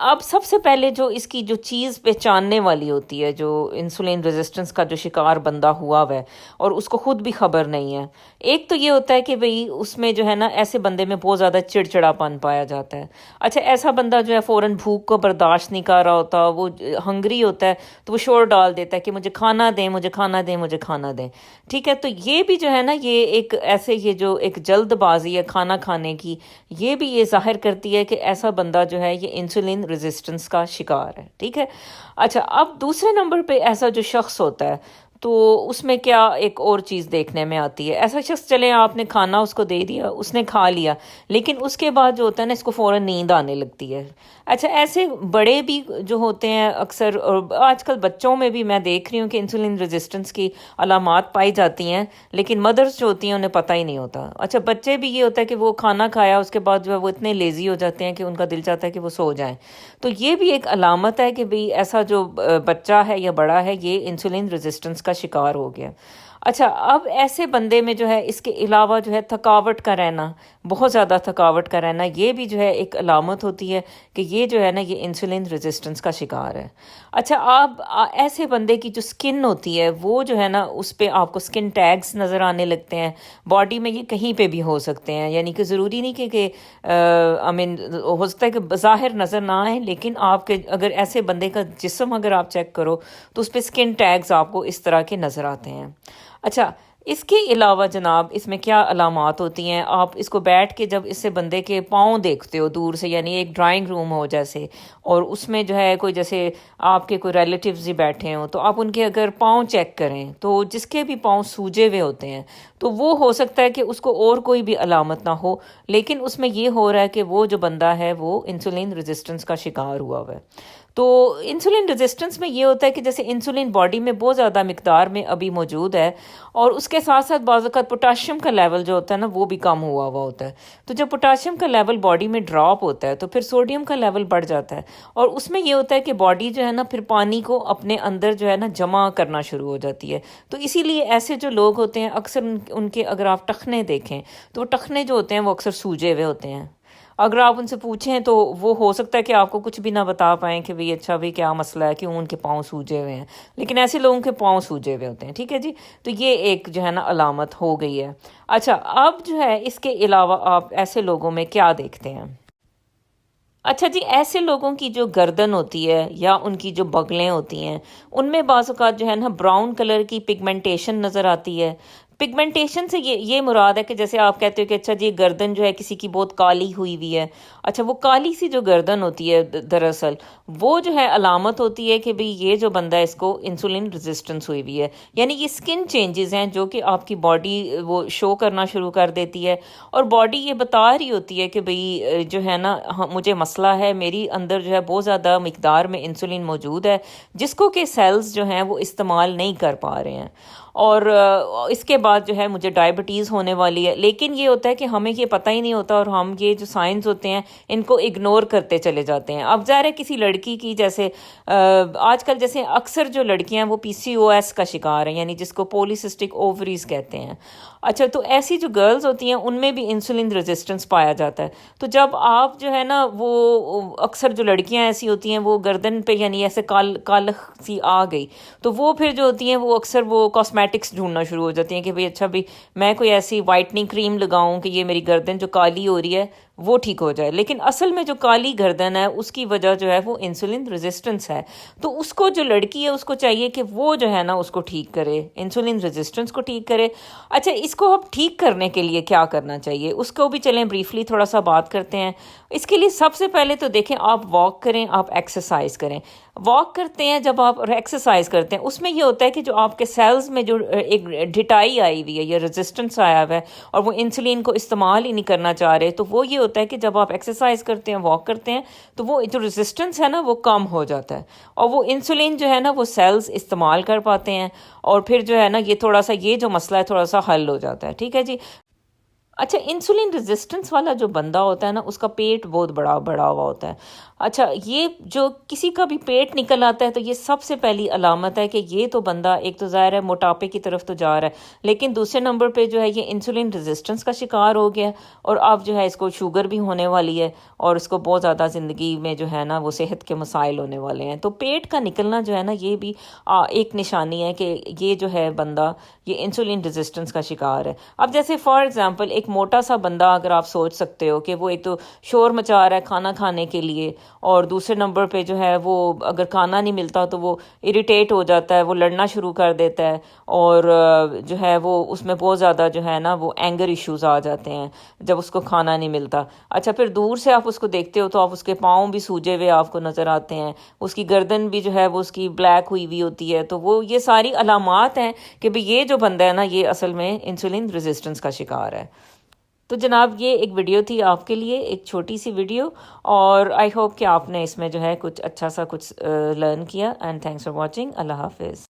اب سب سے پہلے جو اس کی جو چیز پہچاننے والی ہوتی ہے، جو انسولین ریزسٹنس کا جو شکار بندہ ہوا ہوا ہے اور اس کو خود بھی خبر نہیں ہے، ایک تو یہ ہوتا ہے کہ بھئی اس میں جو ہے نا ایسے بندے میں بہت زیادہ چڑچڑاپن پایا جاتا ہے. اچھا ایسا بندہ جو ہے فوراً بھوک کو برداشت نہیں کر رہا ہوتا، وہ ہنگری ہوتا ہے تو وہ شور ڈال دیتا ہے کہ مجھے کھانا دیں، مجھے کھانا دیں، مجھے کھانا دیں. ٹھیک ہے، تو یہ بھی جو ہے نا یہ ایک ایسے یہ جو ایک جلد بازی ہے کھانا کھانے کی، یہ بھی یہ ظاہر کرتی ہے کہ ایسا بندہ جو ہے یہ انسولین ریزسٹنس کا شکار ہے. ٹھیک ہے. اچھا اب دوسرے نمبر پہ ایسا جو شخص ہوتا ہے تو اس میں کیا ایک اور چیز دیکھنے میں آتی ہے. ایسا شخص چلے آپ نے کھانا اس کو دے دیا، اس نے کھا لیا، لیکن اس کے بعد جو ہوتا ہے نا اس کو فوراً نیند آنے لگتی ہے. اچھا ایسے بڑے بھی جو ہوتے ہیں اکثر، اور آج کل بچوں میں بھی میں دیکھ رہی ہوں کہ انسولین ریزسٹنس کی علامات پائی جاتی ہیں، لیکن مدرس جو ہوتی ہیں انہیں پتہ ہی نہیں ہوتا. اچھا بچے بھی یہ ہوتا ہے کہ وہ کھانا کھایا اس کے بعد جو ہے وہ اتنے لیزی ہو جاتے ہیں کہ ان کا دل چاہتا ہے کہ وہ سو جائیں. تو یہ بھی ایک علامت ہے کہ بھئی ایسا جو بچہ ہے یا بڑا ہے یہ انسولین ریزسٹنس کا شکار ہو گیا. اچھا اب ایسے بندے میں جو ہے اس کے علاوہ جو ہے تھکاوٹ کا رہنا، بہت زیادہ تھکاوٹ کا رہنا، یہ بھی جو ہے ایک علامت ہوتی ہے کہ یہ جو ہے نا یہ انسولین ریزسٹنس کا شکار ہے. اچھا اب ایسے بندے کی جو سکن ہوتی ہے وہ جو ہے نا اس پہ آپ کو سکن ٹیگز نظر آنے لگتے ہیں. باڈی میں یہ کہیں پہ بھی ہو سکتے ہیں، یعنی کہ ضروری نہیں کہ ہو سکتا ہے کہ بظاہر نظر نہ آئے، لیکن آپ کے اگر ایسے بندے کا جسم اگر آپ چیک کرو تو اس پہ سکن ٹیگز آپ کو اس طرح کے نظر آتے ہیں. اچھا اس کے علاوہ جناب اس میں کیا علامات ہوتی ہیں، آپ اس کو بیٹھ کے جب اس سے بندے کے پاؤں دیکھتے ہو دور سے، یعنی ایک ڈرائنگ روم ہو جیسے، اور اس میں جو ہے کوئی جیسے آپ کے کوئی ریلیٹیوز ہی بیٹھے ہوں تو آپ ان کے اگر پاؤں چیک کریں تو جس کے بھی پاؤں سوجے ہوئے ہوتے ہیں تو وہ ہو سکتا ہے کہ اس کو اور کوئی بھی علامت نہ ہو، لیکن اس میں یہ ہو رہا ہے کہ وہ جو بندہ ہے وہ انسولین ریزسٹنس کا شکار ہوا ہوا ہے. تو انسولین ریزسٹنس میں یہ ہوتا ہے کہ جیسے انسولین باڈی میں بہت زیادہ مقدار میں ابھی موجود ہے، اور اس کے ساتھ ساتھ بعض اوقات پوٹاشیم کا لیول جو ہوتا ہے نا وہ بھی کم ہوا ہوا ہوتا ہے. تو جب پوٹاشیم کا لیول باڈی میں ڈراپ ہوتا ہے تو پھر سوڈیم کا لیول بڑھ جاتا ہے، اور اس میں یہ ہوتا ہے کہ باڈی جو ہے نا پھر پانی کو اپنے اندر جو ہے نا جمع کرنا شروع ہو جاتی ہے. تو اسی لیے ایسے جو لوگ ہوتے ہیں اکثر ان کے اگر آپ ٹخنے دیکھیں تو وہ ٹخنے جو ہوتے ہیں وہ اکثر سوجے ہوئے ہوتے ہیں. اگر آپ ان سے پوچھیں تو وہ ہو سکتا ہے کہ آپ کو کچھ بھی نہ بتا پائیں کہ بھئی اچھا بھئی کیا مسئلہ ہے، کیوں ان کے پاؤں سوجے ہوئے ہیں، لیکن ایسے لوگوں کے پاؤں سوجے ہوئے ہوتے ہیں. ٹھیک ہے جی، تو یہ ایک جو ہے نا علامت ہو گئی ہے. اچھا اب جو ہے اس کے علاوہ آپ ایسے لوگوں میں کیا دیکھتے ہیں. اچھا جی ایسے لوگوں کی جو گردن ہوتی ہے یا ان کی جو بغلیں ہوتی ہیں ان میں بعض اوقات جو ہے نا براؤن کلر کی پگمنٹیشن نظر آتی ہے. پگمنٹیشن سے یہ مراد ہے کہ جیسے آپ کہتے ہو کہ اچھا جی گردن جو ہے کسی کی بہت کالی ہوئی ہوئی ہے. اچھا وہ کالی سی جو گردن ہوتی ہے دراصل وہ جو ہے علامت ہوتی ہے کہ بھئی یہ جو بندہ ہے اس کو انسولین ریزسٹنس ہوئی ہوئی ہے، یعنی یہ سکن چینجز ہیں جو کہ آپ کی باڈی وہ شو کرنا شروع کر دیتی ہے، اور باڈی یہ بتا رہی ہوتی ہے کہ بھئی جو ہے نا مجھے مسئلہ ہے، میری اندر جو ہے بہت زیادہ مقدار میں انسولین موجود ہے جس کو کہ سیلز جو ہیں وہ استعمال نہیں کر پا رہے ہیں، اور اس کے بعد جو ہے مجھے ڈائبٹیز ہونے والی ہے. لیکن یہ ہوتا ہے کہ ہمیں یہ پتہ ہی نہیں ہوتا، اور ہم یہ جو سائنز ہوتے ہیں ان کو اگنور کرتے چلے جاتے ہیں. اب ظاہر ہے کسی لڑکی کی جیسے آج کل جیسے اکثر جو لڑکیاں ہیں وہ PCOS کا شکار ہیں، یعنی جس کو پولیسسٹک اووریز کہتے ہیں. اچھا تو ایسی جو گرلز ہوتی ہیں ان میں بھی انسولین ریزسٹنس پایا جاتا ہے. تو جب آپ جو ہے نا وہ اکثر جو لڑکیاں ایسی ہوتی ہیں وہ گردن پہ یعنی ایسے کالخ سی آ گئی تو وہ پھر جو ہوتی ہیں وہ اکثر وہ کاسمیٹکس ڈھونڈنا شروع ہو جاتی ہیں کہ بھئی اچھا بھی میں کوئی ایسی وائٹننگ کریم لگاؤں کہ یہ میری گردن جو کالی ہو رہی ہے وہ ٹھیک ہو جائے. لیکن اصل میں جو کالی گردن ہے اس کی وجہ جو ہے وہ انسولین ریزسٹنس ہے. تو اس کو جو لڑکی ہے اس کو چاہیے کہ وہ جو ہے نا اس کو ٹھیک کرے، انسولین ریزسٹنس کو ٹھیک کرے. اچھا اس کو اب ٹھیک کرنے کے لیے کیا کرنا چاہیے اس کو بھی چلیں بریفلی تھوڑا سا بات کرتے ہیں. اس کے لیے سب سے پہلے تو دیکھیں آپ واک کریں، آپ ایکسرسائز کریں. واک کرتے ہیں جب آپ ایکسرسائز کرتے ہیں اس میں یہ ہوتا ہے کہ جو آپ کے سیلز میں جو ایک ڈھٹائی آئی ہوئی ہے یا ریزسٹنس آیا ہوا ہے اور وہ انسولین کو استعمال ہی نہیں کرنا چاہ رہے، تو وہ یہ ہوتا ہے کہ جب آپ ایکسرسائز کرتے ہیں واک کرتے ہیں تو وہ جو ریزسٹنس ہے نا وہ کم ہو جاتا ہے، اور وہ انسولین جو ہے نا وہ سیلز استعمال کر پاتے ہیں، اور پھر جو ہے نا یہ تھوڑا سا یہ جو مسئلہ ہے تھوڑا سا حل ہو جاتا ہے. ٹھیک ہے جی. اچھا انسولین ریزسٹنس والا جو بندہ ہوتا ہے نا اس کا پیٹ بہت بڑا بڑا ہوا ہوتا ہے. اچھا یہ جو کسی کا بھی پیٹ نکل آتا ہے تو یہ سب سے پہلی علامت ہے کہ یہ تو بندہ ایک تو ظاہر ہے موٹاپے کی طرف تو جا رہا ہے، لیکن دوسرے نمبر پہ جو ہے یہ انسولین ریزسٹنس کا شکار ہو گیا اور اب جو ہے اس کو شوگر بھی ہونے والی ہے اور اس کو بہت زیادہ زندگی میں جو ہے نا وہ صحت کے مسائل ہونے والے ہیں. تو پیٹ کا نکلنا جو ہے نا یہ بھی ایک نشانی ہے کہ یہ جو ہے بندہ یہ انسولین ریزسٹنس کا شکار ہے. اب جیسے فار ایگزامپل ایک موٹا سا بندہ اگر آپ سوچ سکتے ہو کہ وہ ایک تو شور مچا رہا ہے کھانا کھانے کے لیے، اور دوسرے نمبر پہ جو ہے وہ اگر کھانا نہیں ملتا تو وہ اریٹیٹ ہو جاتا ہے، وہ لڑنا شروع کر دیتا ہے، اور جو ہے وہ اس میں بہت زیادہ جو ہے نا وہ اینگر ایشوز آ جاتے ہیں جب اس کو کھانا نہیں ملتا. اچھا پھر دور سے آپ اس کو دیکھتے ہو تو آپ اس کے پاؤں بھی سوجے ہوئے آپ کو نظر آتے ہیں، اس کی گردن بھی جو ہے وہ اس کی بلیک ہوئی ہوئی ہوتی ہے. تو وہ یہ ساری علامات ہیں کہ بھئی یہ جو بندہ ہے نا یہ اصل میں انسولین ریزسٹنس کا شکار ہے. تو جناب یہ ایک ویڈیو تھی آپ کے لیے، ایک چھوٹی سی ویڈیو، اور آئی ہوپ کہ آپ نے اس میں جو ہے کچھ اچھا سا کچھ لرن کیا. And thanks for watching. اللہ حافظ.